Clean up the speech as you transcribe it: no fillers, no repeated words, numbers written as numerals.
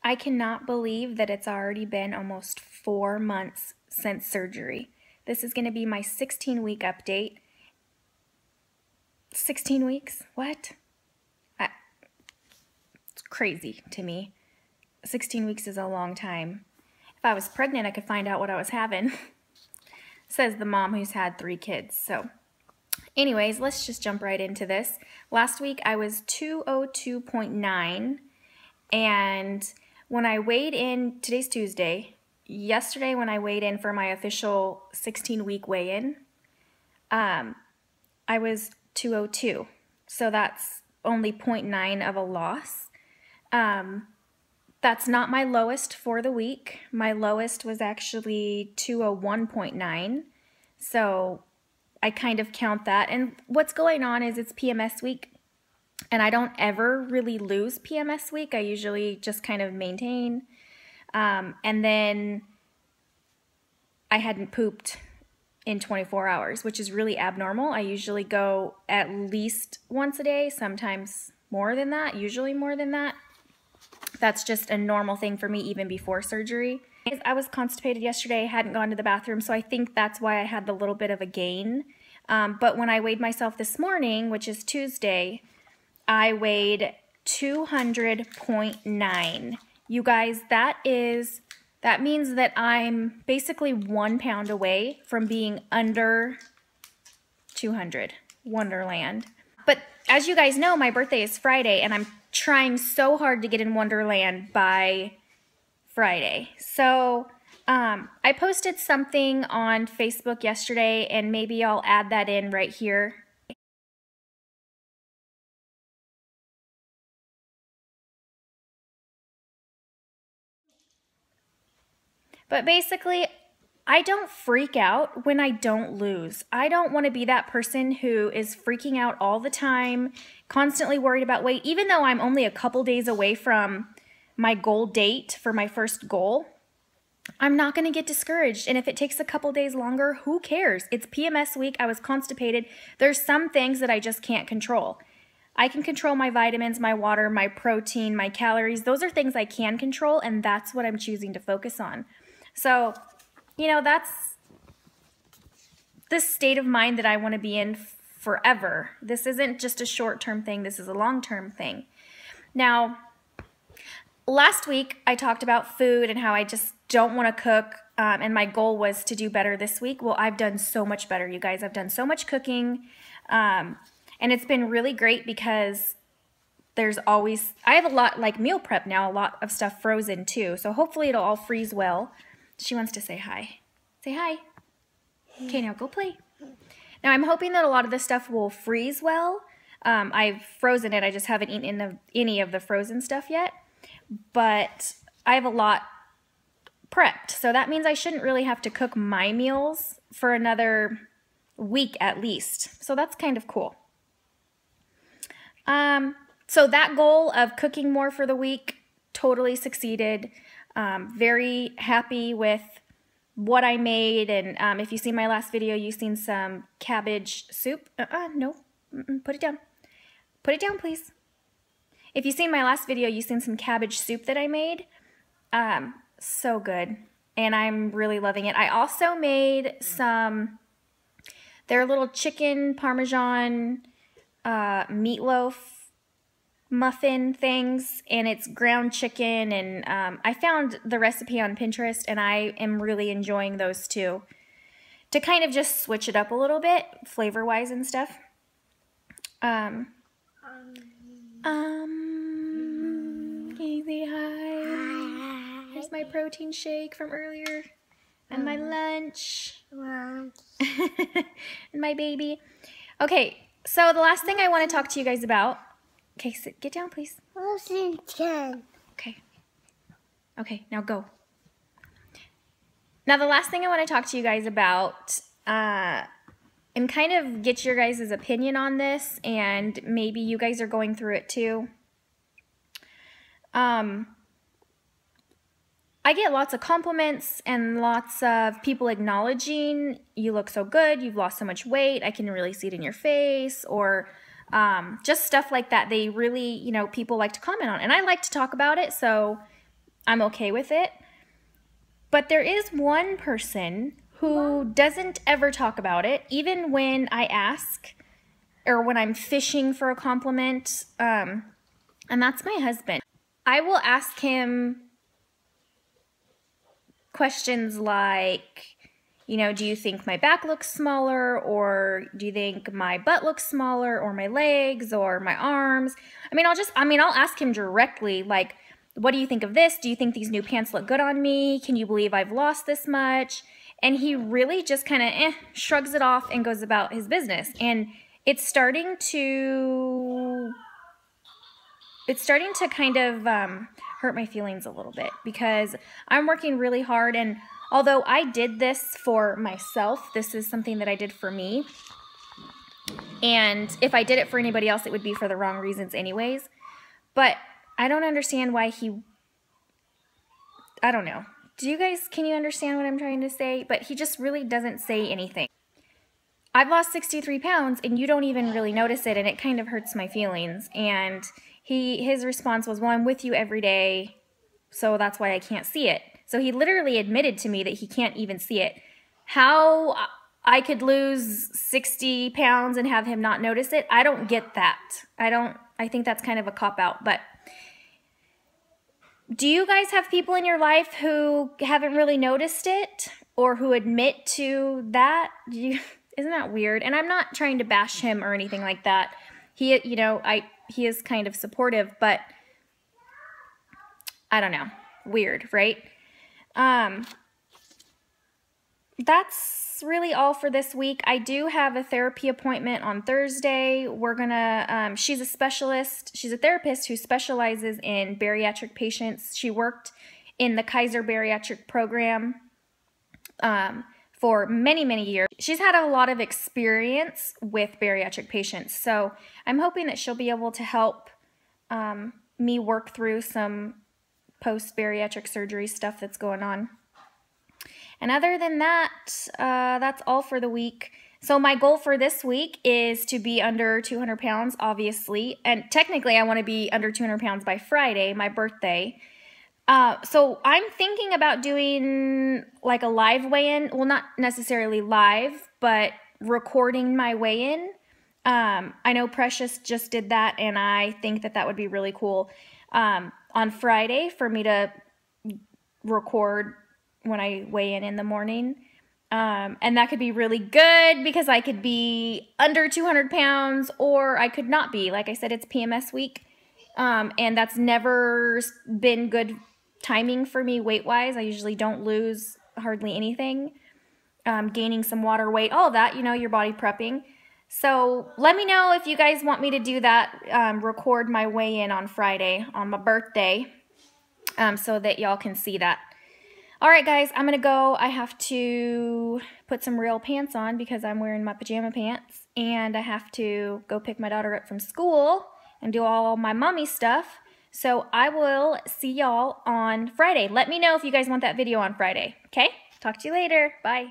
I cannot believe that it's already been almost 4 months since surgery. This is going to be my 16-week update. 16 weeks? What? It's crazy to me. 16 weeks is a long time. If I was pregnant, I could find out what I was having. Says the mom who's had 3 kids. So anyways, let's just jump right into this. Last week I was 202.9, and when I weighed in, today's Tuesday, yesterday when I weighed in for my official 16-week weigh-in, I was 202. So that's only 0.9 of a loss. That's not my lowest for the week. My lowest was actually 201.9. So I kind of count that. And what's going on is it's PMS week, and I don't ever really lose PMS week. I usually just kind of maintain. And then I hadn't pooped in 24 hours, which is really abnormal. I usually go at least once a day, sometimes more than that, usually more than that. That's just a normal thing for me even before surgery. I was constipated yesterday, hadn't gone to the bathroom, so I think that's why I had the little bit of a gain. But when I weighed myself this morning, which is Tuesday, I weighed 200.9. You guys, that means that I'm basically 1 pound away from being under 200. Wonderland. But as you guys know, my birthday is Friday, and I'm trying so hard to get in Wonderland by Friday. So I posted something on Facebook yesterday, and maybe I'll add that in right here. But basically, I don't freak out when I don't lose. I don't want to be that person who is freaking out all the time, constantly worried about weight, even though I'm only a couple days away from my goal date for my first goal. I'm not going to get discouraged. And if it takes a couple days longer, who cares? It's PMS week. I was constipated. There's some things that I just can't control. I can control my vitamins, my water, my protein, my calories. Those are things I can control, and that's what I'm choosing to focus on. So, you know, that's the state of mind that I want to be in forever. This isn't just a short-term thing. This is a long-term thing. Now, last week I talked about food and how I just don't want to cook, and my goal was to do better this week. Well, I've done so much better, you guys. I've done so much cooking, and it's been really great because I have a lot, like meal prep now, a lot of stuff frozen too. So hopefully it'll all freeze well. She wants to say hi. Say hi. Okay, now go play. Now I'm hoping that a lot of this stuff will freeze well. I've frozen it. I just haven't eaten any of the frozen stuff yet. But I have a lot prepped. So that means I shouldn't really have to cook my meals for another week at least. So that's kind of cool. So that goal of cooking more for the week totally succeeded. Very happy with what I made, and if you see my last video, you've seen some cabbage soup. No, put it down. Put it down, please. If you've seen my last video, you've seen some cabbage soup that I made. So good, and I'm really loving it. I also made their little chicken parmesan meatloaf muffin things, and it's ground chicken, and I found the recipe on Pinterest, and I am really enjoying those too, to kind of just switch it up a little bit flavor wise and stuff. Can you say hi? Here's my protein shake from earlier, and my lunch, and my baby. Okay, so the last thing I want to talk to you guys about. Okay, sit, get down, please. Okay. Okay, now go. Now, the last thing I want to talk to you guys about, and kind of get your guys' opinion on this, and maybe you guys are going through it too. I get lots of compliments and lots of people acknowledging, you look so good, you've lost so much weight, I can really see it in your face, or just stuff like that. They really, you know, people like to comment on, and I like to talk about it, so I'm okay with it. But there is one person who doesn't ever talk about it, even when I ask or when I'm fishing for a compliment, and that's my husband. I will ask him questions like, you know, do you think my back looks smaller, or do you think my butt looks smaller, or my legs, or my arms? I'll ask him directly, like, what do you think of this? Do you think these new pants look good on me? Can you believe I've lost this much? And he really just kind of shrugs it off and goes about his business. And it's starting to kind of hurt my feelings a little bit, because I'm working really hard, and although I did this for myself, this is something that I did for me. And if I did it for anybody else, it would be for the wrong reasons anyways. But I don't understand why I don't know. Can you understand what I'm trying to say? But he just really doesn't say anything. I've lost 63 pounds and you don't even really notice it, and it kind of hurts my feelings. And his response was, well, I'm with you every day, so that's why I can't see it. So he literally admitted to me that he can't even see it. How I could lose 60 pounds and have him not notice it, I don't get that. I think that's kind of a cop-out. But do you guys have people in your life who haven't really noticed it, or who admit to that? Isn't that weird? And I'm not trying to bash him or anything like that. He is kind of supportive, but I don't know. Weird, right? That's really all for this week. I do have a therapy appointment on Thursday. We're gonna, she's a specialist. She's a therapist who specializes in bariatric patients. She worked in the Kaiser bariatric program for many, many years. She's had a lot of experience with bariatric patients, so I'm hoping that she'll be able to help me work through some post-bariatric surgery stuff that's going on. And other than that, that's all for the week. So my goal for this week is to be under 200 pounds, obviously. And technically, I want to be under 200 pounds by Friday, my birthday. So I'm thinking about doing like a live weigh-in. Well, not necessarily live, but recording my weigh-in. I know Precious just did that, and I think that would be really cool on Friday for me to record when I weigh in the morning. And that could be really good, because I could be under 200 pounds or I could not be. Like I said, it's PMS week, and that's never been good timing for me weight-wise. I usually don't lose hardly anything. Gaining some water weight, all of that, you know, your body prepping. So let me know if you guys want me to do that, record my weigh-in on Friday on my birthday, so that y'all can see that. All right, guys, I'm going to go. I have to put some real pants on because I'm wearing my pajama pants, and I have to go pick my daughter up from school and do all my mommy stuff. So I will see y'all on Friday. Let me know if you guys want that video on Friday, okay? Talk to you later. Bye.